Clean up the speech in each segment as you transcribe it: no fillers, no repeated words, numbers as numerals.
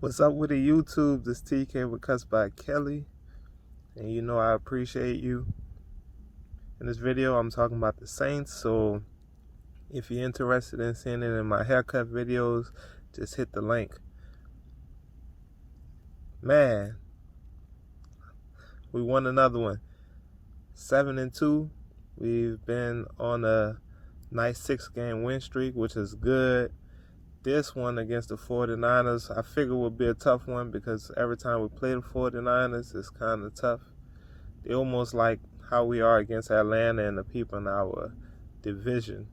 What's up with the YouTube? This TK with Cuts by Kelly. And you know I appreciate you. In this video, I'm talking about the Saints. So if you're interested in seeing it in my haircut videos, just hit the link. Man, we won another one. 7-2. We've been on a nice 6-game win streak, which is good. This one against the 49ers, I figure will be a tough one because every time we play the 49ers, it's kind of tough. They're almost like how we are against Atlanta and the people in our division.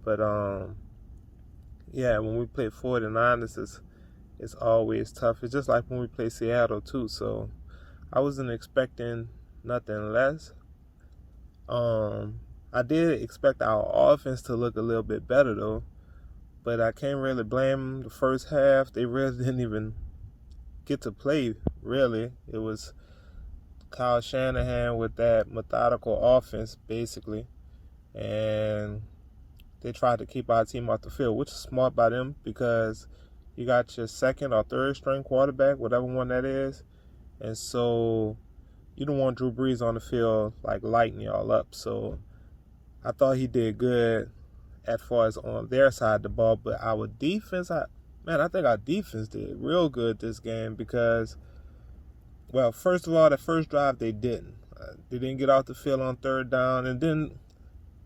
But, yeah, when we play 49ers, it's always tough. It's just like when we play Seattle, too. So I wasn't expecting nothing less. I did expect our offense to look a little bit better, though. But I can't really blame them. The first half, they really didn't even get to play, really. It was Kyle Shanahan with that methodical offense, basically. And they tried to keep our team off the field, which is smart by them because you got your second or third string quarterback, whatever one that is. And so you don't want Drew Brees on the field, like, lighting y'all up. So I thought he did good as far as on their side of the ball, but our defense, I think our defense did real good this game because, well, first of all, the first drive they didn't. They didn't get off the field on third down, and then,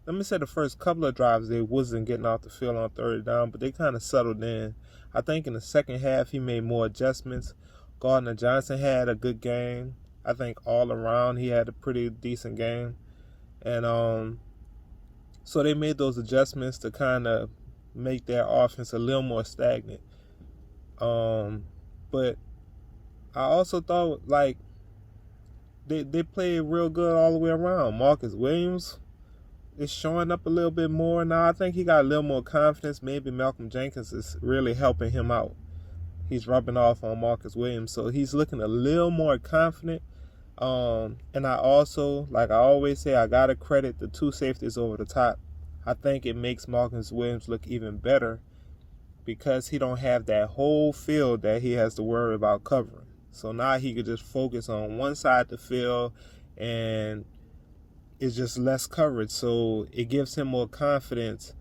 let me say the first couple of drives they wasn't getting off the field on third down, but they kind of settled in. I think in the second half he made more adjustments. Gardner Johnson had a good game. I think all around he had a pretty decent game, and so they made those adjustments to kind of make their offense a little more stagnant. But I also thought, like, they played real good all the way around. Marcus Williams is showing up a little bit more now. I think he got a little more confidence. Maybe Malcolm Jenkins is really helping him out. He's rubbing off on Marcus Williams, so he's looking a little more confident. And I also, like I always say, I got to credit the two safeties over the top. I think it makes Marcus Williams look even better because he don't have that whole field that he has to worry about covering. So now he could just focus on one side of the field and it's just less coverage. So it gives him more confidence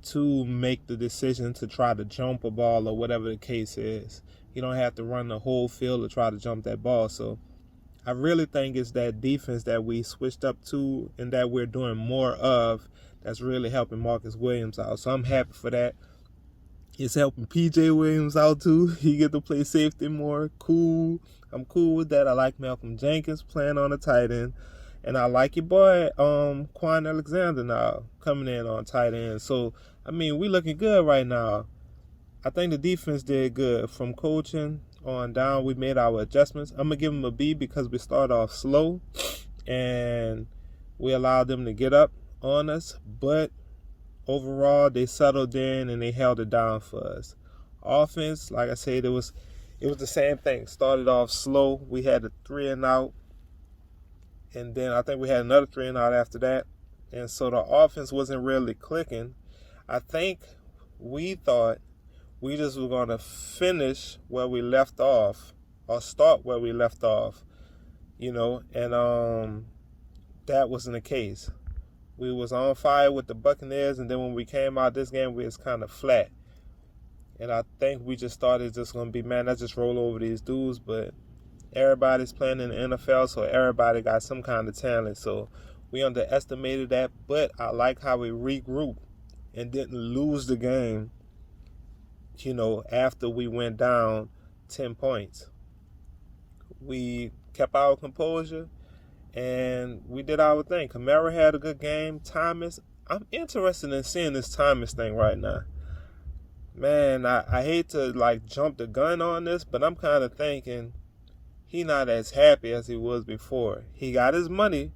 to make the decision to try to jump a ball or whatever the case is. You don't have to run the whole field to try to jump that ball. So I really think it's that defense that we switched up to and that we're doing more of that's really helping Marcus Williams out. So I'm happy for that. It's helping PJ Williams out too. He get to play safety more. Cool. I'm cool with that. I like Malcolm Jenkins playing on the tight end. And I like your boy, Quan Alexander now coming in on tight end. So, I mean, we looking good right now. I think the defense did good. From coaching on down, we made our adjustments. I'm going to give them a B because we started off slow and we allowed them to get up on us. But overall, they settled in and they held it down for us. Offense, like I said, it was the same thing. Started off slow. We had a 3-and-out. And then I think we had another 3-and-out after that. And so the offense wasn't really clicking. I think we thought we just were going to finish where we left off or start where we left off, you know, and that wasn't the case. We was on fire with the Buccaneers, and then when we came out this game, we was kind of flat. And I think we just started just going to be, man, let's just roll over these dudes, but everybody's playing in the NFL, so everybody got some kind of talent. So we underestimated that, but I like how we regrouped and didn't lose the game, you know, after we went down 10 points. We kept our composure, and we did our thing. Kamara had a good game. Thomas, I'm interested in seeing this Thomas thing right now. Man, I hate to, like, jump the gun on this, but I'm kind of thinking he not as happy as he was before. He got his money,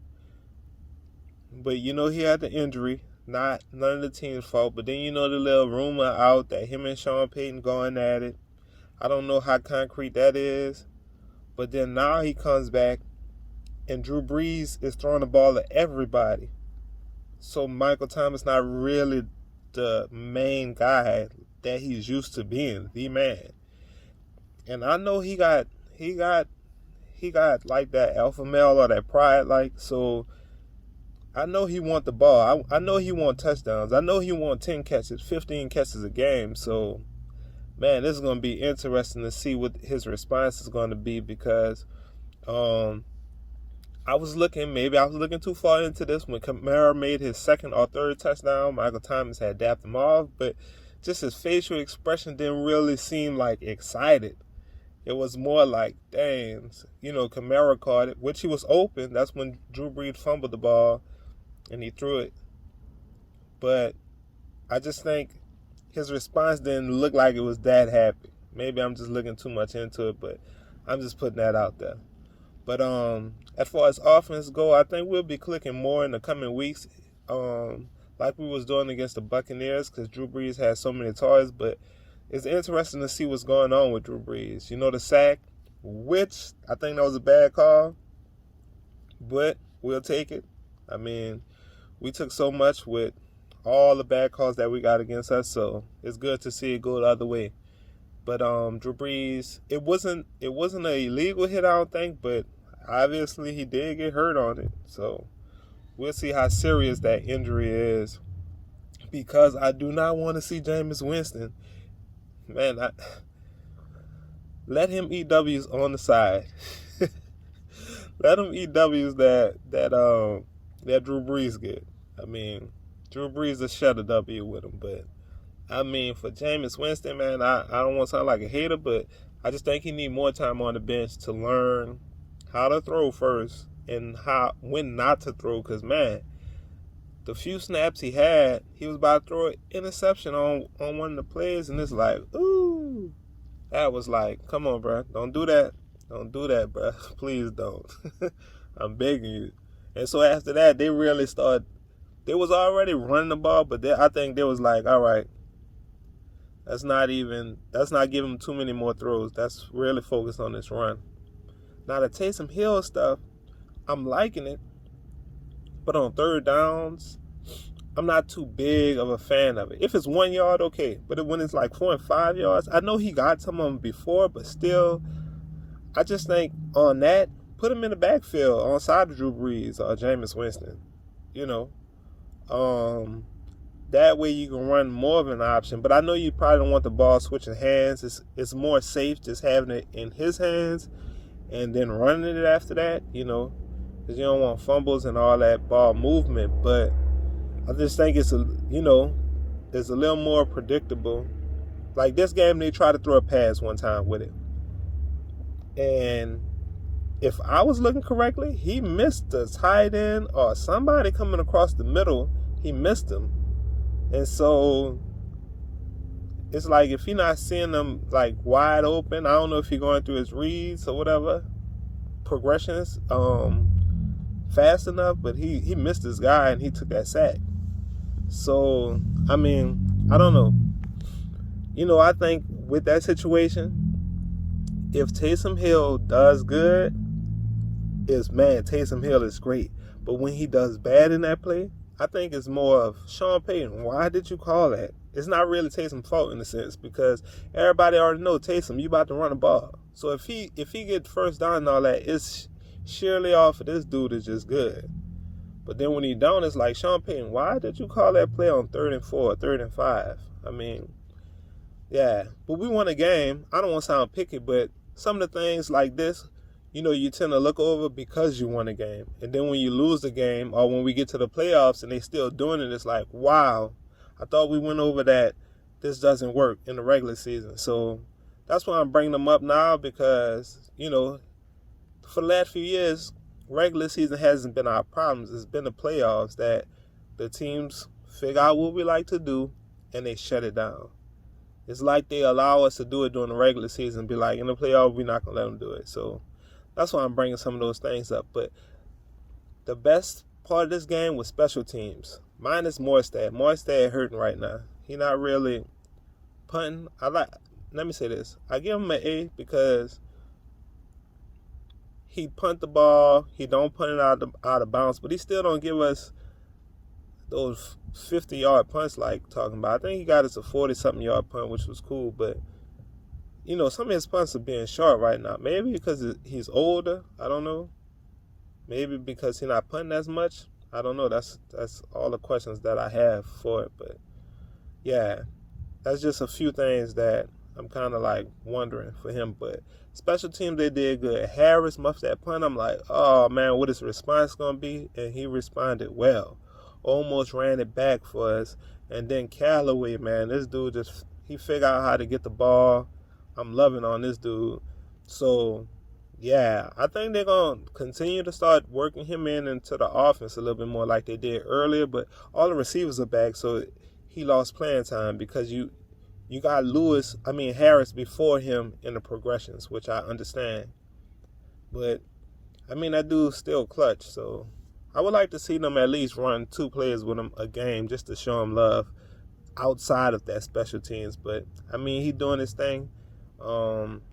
but you know he had the injury. None of the team's fault. But then you know the little rumor out that him and Sean Payton going at it. I don't know how concrete that is. But then now he comes back and Drew Brees is throwing the ball at everybody. So Michael Thomas not really the main guy that he's used to being, the man. And I know he got like that alpha male or that pride, like, so I know he want the ball. I know he want touchdowns. I know he want 10 catches, 15 catches a game. So, man, this is going to be interesting to see what his response is going to be, because maybe I was looking too far into this when Kamara made his second or third touchdown. Michael Thomas had dapped him off, but just his facial expression didn't really seem like excited. It was more like, dang, Kamara caught it, which he was open. That's when Drew Brees fumbled the ball and he threw it. But I just think his response didn't look like it was that happy. Maybe I'm just looking too much into it, but I'm just putting that out there. But as far as offense go, I think we'll be clicking more in the coming weeks, like we was doing against the Buccaneers, because Drew Brees has so many toys. But it's interesting to see what's going on with Drew Brees. The sack, which I think that was a bad call, but we'll take it. I mean, we took so much with all the bad calls that we got against us, so it's good to see it go the other way. But Drew Brees, it wasn't an illegal hit, I don't think, but obviously he did get hurt on it. So we'll see how serious that injury is, because I do not want to see Jameis Winston. Man, let him eat W's on the side. Let him eat W's that Drew Brees get. I mean, Drew Brees will shut a W with him, but I mean, for Jameis Winston, man, I don't want to sound like a hater, but I just think he need more time on the bench to learn how to throw first and when not to throw. Because, man, the few snaps he had, he was about to throw an interception on one of the plays, and it's like, ooh. That was like, come on, bro. Don't do that. Don't do that, bro. Please don't. I'm begging you. And so after that, they really started. They was already running the ball, but I think they was like, all right, that's not giving them too many more throws. That's really focused on this run. Now, the Taysom Hill stuff, I'm liking it. But on third downs, I'm not too big of a fan of it. If it's 1 yard, okay. But when it's like 4 and 5 yards, I know he got some of them before, but still, I just think on that, put him in the backfield on side of Drew Brees or Jameis Winston. That way you can run more of an option. But I know you probably don't want the ball switching hands. It's more safe just having it in his hands and then running it after that, because you don't want fumbles and all that ball movement. But I just think it's a little more predictable. Like this game, they tried to throw a pass one time with it. And if I was looking correctly, he missed the tight end or somebody coming across the middle. He missed him. And so it's like if you're not seeing them like wide open, I don't know if you're going through his reads or whatever, progressions fast enough, but he missed this guy and he took that sack. So, I mean, I don't know. I think with that situation, if Taysom Hill does good, Taysom Hill is great. But when he does bad in that play, I think it's more of Sean Payton. Why did you call that? It's not really Taysom's fault in a sense, because everybody already know Taysom, you about to run the ball. So if he get first down and all that, it's surely off of this dude is just good. But then when he don't, it's like, Sean Payton, why did you call that play on 3rd and 4, 3rd and 5? I mean, yeah. But we won a game. I don't want to sound picky, but some of the things like this, you tend to look over because you won a game. And then when you lose the game, or when we get to the playoffs and they still doing it, it's like, wow, I thought we went over that. This doesn't work in the regular season. So that's why I'm bringing them up now, because, for the last few years, regular season hasn't been our problems. It's been the playoffs that the teams figure out what we like to do and they shut it down. It's like they allow us to do it during the regular season and be like, in the playoffs, we're not going to let them do it. So that's why I'm bringing some of those things up. But the best part of this game was special teams. Mine is Morstead. Morstead hurting right now. He not really punting. Let me say this. I give him an A because he punt the ball. He don't punt it out of bounds, but he still don't give us those 50-yard punts like talking about. I think he got us a 40-something yard punt, which was cool, but some of his punts are being short right now. Maybe because he's older. I don't know. Maybe because he's not punting as much. I don't know. That's all the questions that I have for it. But yeah, that's just a few things that I'm kind of like wondering for him. But special teams, they did good. Harris muffed that punt. I'm like, oh man, what is the response gonna be? And he responded well. Almost ran it back for us. And then Callaway, man, this dude he figured out how to get the ball. I'm loving on this dude. So yeah, I think they're going to continue to start working him into the offense a little bit more like they did earlier. But all the receivers are back, so he lost playing time because you got Harris before him in the progressions, which I understand. But, that dude's still clutch, so I would like to see them at least run 2 players with him a game just to show him love outside of that special teams. But, he doing his thing.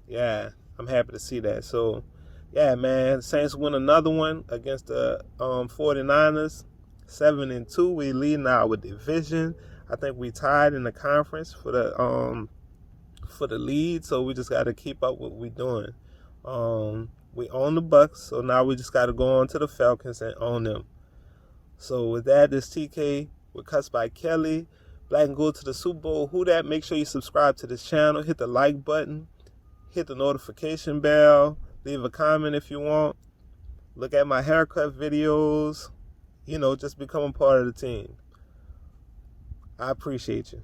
Yeah, I'm happy to see that. So, yeah, man, Saints win another one against the 49ers. 7-2. We leading our division. I think we tied in the conference for the lead. So we just got to keep up what we're doing. We own the Bucks, so now we just got to go on to the Failcons and own them. So with that, this TK with Cuts by Kelly. Black and Gold to the Super Bowl. Who that? Make sure you subscribe to this channel. Hit the like button. Hit the notification bell. Leave a comment if you want. Look at my haircut videos. Just become a part of the team. I appreciate you.